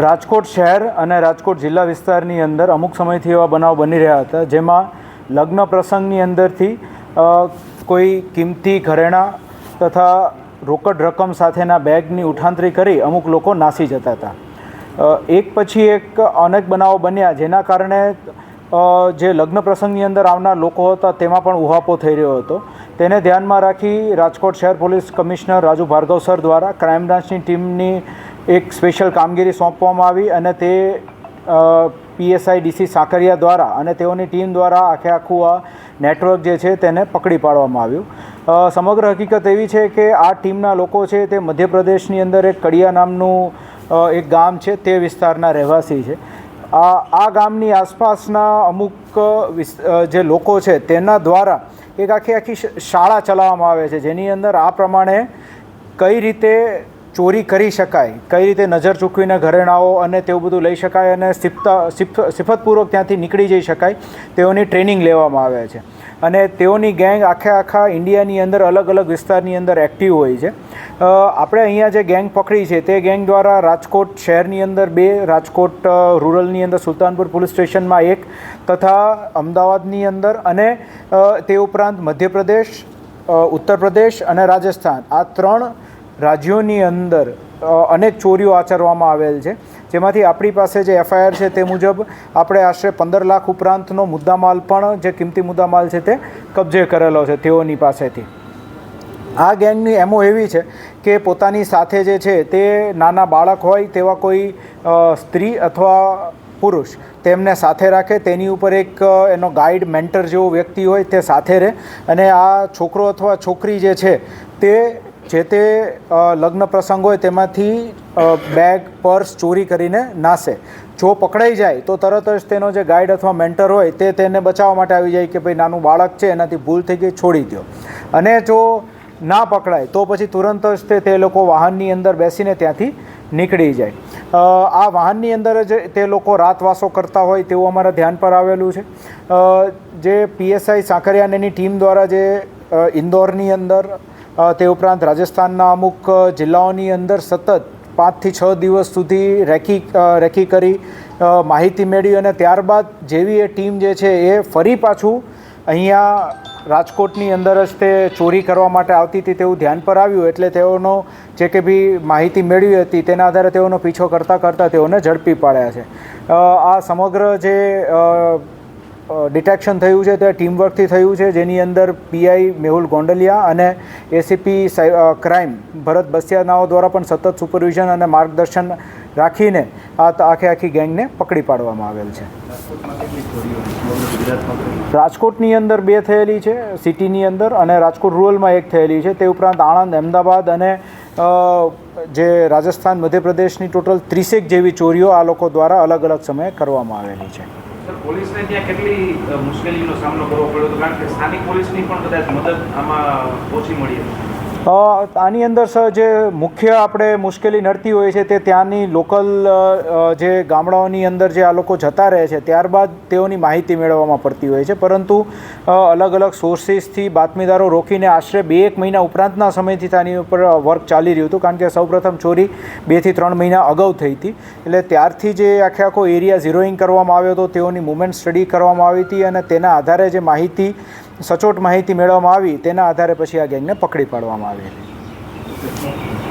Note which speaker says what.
Speaker 1: રાજકોટ શહેર અને રાજકોટ જિલ્લા વિસ્તારની અંદર અમુક સમયથી એવા બનાવ બની રહ્યા હતા જેમાં લગ્ન પ્રસંગની અંદરથી કોઈ કિંમતી ઘરેણાં તથા રોકડ રકમ સાથેના બેગની ઉઠાંતરી કરી અમુક લોકો નાસી જતા હતા. એક પછી એક અનેક બનાવો બન્યા જેના કારણે જે લગ્ન પ્રસંગની અંદર આવનાર લોકો હતા તેમાં પણ ઉહાપો થઈ રહ્યો હતો. તેને ધ્યાનમાં રાખી રાજકોટ શહેર police commissioner Raju Bhargav sir દ્વારા ક્રાઇમ બ્રાન્ચની ટીમની એક સ્પેશિયલ કામગીરી સોંપવામાં આવી અને તે પીએસઆઈ ડીસી સાકરિયા દ્વારા અને તેઓની ટીમ દ્વારા આખું આ નેટવર્ક જે છે તેને પકડી પાડવામાં આવ્યું. સમગ્ર હકીકત એવી છે કે આ ટીમના લોકો છે તે મધ્યપ્રદેશની અંદર એક કડિયા નામનું એક ગામ છે તે વિસ્તારના રહેવાસી છે. આ ગામની આસપાસના અમુક જે લોકો છે તેના દ્વારા એક આખી શાળા ચલાવવામાં આવે છે જેની અંદર આ પ્રમાણે કઈ રીતે ચોરી કરી શકાય, કઈ રીતે નજર ચૂકવીને ઘરેણાઓ અને તેવું બધું લઈ શકાય અને સિફતપૂર્વક ત્યાંથી નીકળી જઈ શકાય તેઓની ટ્રેનિંગ લેવામાં આવે છે. અને તેઓની ગેંગ આખા ઇન્ડિયાની અંદર અલગ અલગ વિસ્તારની અંદર એક્ટિવ હોય છે. આપણે અહીંયા જે ગેંગ પકડી છે તે ગેંગ દ્વારા રાજકોટ શહેરની અંદર 2, રાજકોટ રૂરલની અંદર સુલતાનપુર પોલીસ સ્ટેશનમાં 1 તથા અમદાવાદની અંદર અને તે ઉપરાંત મધ્યપ્રદેશ, ઉત્તર પ્રદેશ અને રાજસ્થાન આ 3 રાજ્યોની અંદર અનેક ચોરીઓ આચરવામાં આવેલ છે. જેમાંથી આપણી પાસે જે એફઆઈઆર છે તે મુજબ આપણે આશરે 15 લાખ ઉપરાંતનો મુદ્દામાલ પણ જે કિંમતી મુદ્દામાલ છે તે કબજે કરેલો છે તેઓની પાસેથી. આ ગેંગની એમો એવી છે કે પોતાની સાથે જે છે તે નાના બાળક હોય તેવા કોઈ સ્ત્રી અથવા પુરુષ તેમને સાથે રાખે, તેની ઉપર એક એનો ગાઈડ મેન્ટર જેવો વ્યક્તિ હોય તે સાથે રહે અને આ છોકરો અથવા છોકરી જે છે તે જે તે લગ્ન પ્રસંગ હોય તેમાંથી બેગ, પર્સ ચોરી કરીને નાસે. જો પકડાઈ જાય તો તરત જ તેનો જે ગાઈડ અથવા મેન્ટર હોય તે તેને બચાવવા માટે આવી જાય કે ભાઈ નાનું બાળક છે એનાથી ભૂલ થઈ ગઈ, છોડી દો. અને જો ના પકડાય તો પછી તુરંત જ તે લોકો વાહનની અંદર બેસીને ત્યાંથી નીકળી જાય. આ વાહનની અંદર જ તે લોકો રાતવાસો કરતા હોય તેવું અમારા ધ્યાન પર આવેલું છે. જે પીએસઆઈ સાકરિયાની ટીમ દ્વારા જે ઇન્દોરની અંદર તે ઉપરાંત રાજસ્થાનના અમુક જિલ્લાઓની અંદર સતત 5 થી 6 દિવસ સુધી રેકી કરી માહિતી મેળવી અને ત્યારબાદ જેવી એ ટીમ જે છે એ ફરી પાછું અહીંયા રાજકોટની અંદર જ તે ચોરી કરવા માટે આવતી હતી તેવું ધ્યાન પર આવ્યું એટલે તેઓનો જે કે બી માહિતી મેળવી હતી તેના આધારે તેઓનો પીછો કરતાં તેઓને ઝડપી પાડ્યા છે. આ સમગ્ર જે ડિટેક્શન થયું છે તે ટીમવર્કથી થયું છે જેની અંદર પીઆઈ મેહુલ ગોંડલિયા અને એસીપી ક્રાઇમ ભરત બસિયાનાઓ દ્વારા પણ સતત સુપરવિઝન અને માર્ગદર્શન રાખીને આ આખી ગેંગને પકડી પાડવામાં આવેલ છે. રાજકોટની અંદર 2 થયેલી છે સિટીની અંદર અને રાજકોટ રૂરલમાં 1 થયેલી છે. તે ઉપરાંત આણંદ, અમદાવાદ અને જે રાજસ્થાન, મધ્યપ્રદેશની ટોટલ 30 જેવી ચોરીઓ આ લોકો દ્વારા અલગ અલગ સમયે કરવામાં આવેલી છે.
Speaker 2: પોલીસને ત્યાં કેટલી મુશ્કેલીનો સામનો કરવો પડ્યો હતો કારણ કે સ્થાનિક પોલીસની પણ કદાચ મદદ આમાં ઓછી મળી હતી?
Speaker 1: આની અંદર જે મુખ્ય આપણે મુશ્કેલી નડતી હોય છે તે ત્યાંની લોકલ જે ગામડાઓની અંદર જે આ લોકો જતા રહે છે ત્યારબાદ તેઓની માહિતી મેળવવામાં પડતી હોય છે. પરંતુ અલગ અલગ સોર્સિસથી બાતમીદારો રોકીને આશરે 2-1 મહિના ઉપરાંતના સમયથી તેની ઉપર વર્ક ચાલી રહ્યું હતું કારણ કે સૌપ્રથમ ચોરી 2 થી 3 મહિના અગાઉ થઈ હતી. એટલે ત્યારથી જે આખો એરિયા ઝીરોઈંગ કરવામાં આવ્યો હતો, તેઓની મુવમેન્ટ સ્ટડી કરવામાં આવી હતી અને તેના આધારે જે માહિતી સચોટ માહિતી મેળવવામાં આવી તેના આધારે પછી આ ગેંગને પકડી પાડવામાં આવી હતી.